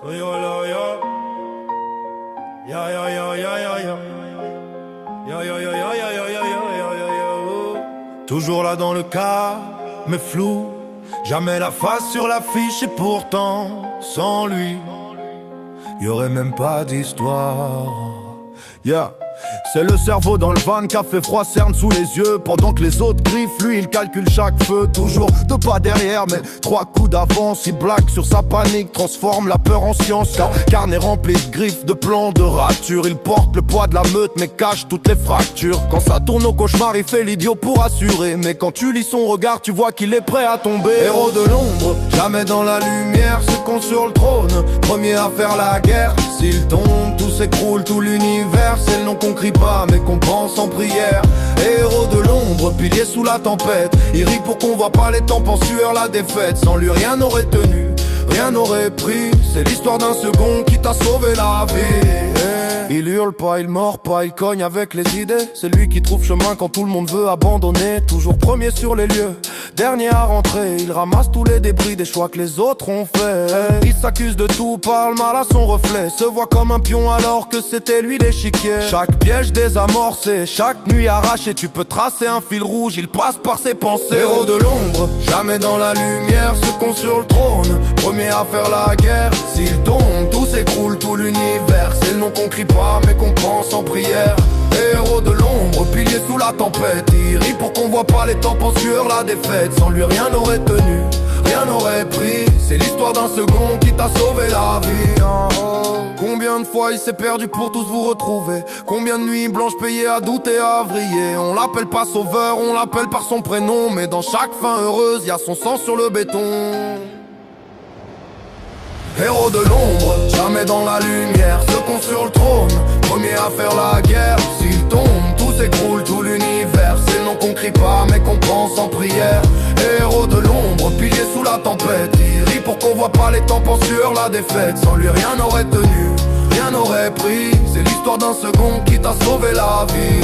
Yo, yo, yo, yo. Yo, yo, yo, yo, yo, yo. Yo, yo, yo, yo, yo, yo, yo, yo, yo, yo. Toujours là dans le cas, mais flou. Jamais la face sur l'affiche et pourtant, sans lui, y aurait même pas d'histoire. Yeah. C'est le cerveau dans le van, café froid cerne sous les yeux. Pendant que les autres griffent, lui il calcule chaque feu. Toujours deux pas derrière mais 3 coups d'avance. Il blague sur sa panique, transforme la peur en science. Car carnet rempli de griffes, de plans, de ratures. Il porte le poids de la meute mais cache toutes les fractures. Quand ça tourne au cauchemar il fait l'idiot pour assurer. Mais quand tu lis son regard tu vois qu'il est prêt à tomber. Héros de l'ombre, jamais dans la lumière. Se compte sur le trône, premier à faire la guerre. S'il tombe, tout s'écroule, tout l'univers. C'est le nom qu'on crie pas mais qu'on pense en prière. Héros de l'ombre, pilier sous la tempête. Il rit pour qu'on voit pas les temps en sueur la défaite. Sans lui rien n'aurait tenu, rien n'aurait pris. C'est l'histoire d'un second qui t'a sauvé la vie. Il hurle pas, il mord pas, il cogne avec les idées. C'est lui qui trouve chemin quand tout le monde veut abandonner. Toujours premier sur les lieux, dernier à rentrer. Il ramasse tous les débris des choix que les autres ont fait. Il s'accuse de tout, parle mal à son reflet. Se voit comme un pion alors que c'était lui l'échiquier. Chaque piège désamorcé, chaque nuit arrachée. Tu peux tracer un fil rouge, il passe par ses pensées. Héros de l'ombre, jamais dans la lumière. Se compte sur le trône, premier à faire la guerre. S'il tombe, tout s'écroule, tout l'univers. C'est le nom qu'on crie pas mais qu'on pense en prière. Héros de l'ombre, pilier sous la tempête. Il rit pour qu'on voit pas les temps en sueur la défaite. Sans lui rien n'aurait tenu, rien n'aurait pris. C'est l'histoire d'un second qui t'a sauvé la vie. Combien de fois il s'est perdu pour tous vous retrouver. Combien de nuits blanches payées à douter, à vriller. On l'appelle pas sauveur, on l'appelle par son prénom. Mais dans chaque fin heureuse, y a son sang sur le béton. Héros de l'ombre, jamais dans la lumière. Second sur le trône, premier à faire la guerre. S'il tombe, tout s'écroule, tout l'univers. C'est le nom qu'on crie pas mais qu'on pense en prière. Héros de l'ombre, pilier sous la tempête. Il rit pour qu'on voit pas les temps en sueur la défaite. Sans lui rien n'aurait tenu, rien n'aurait pris. C'est l'histoire d'un second qui t'a sauvé la vie.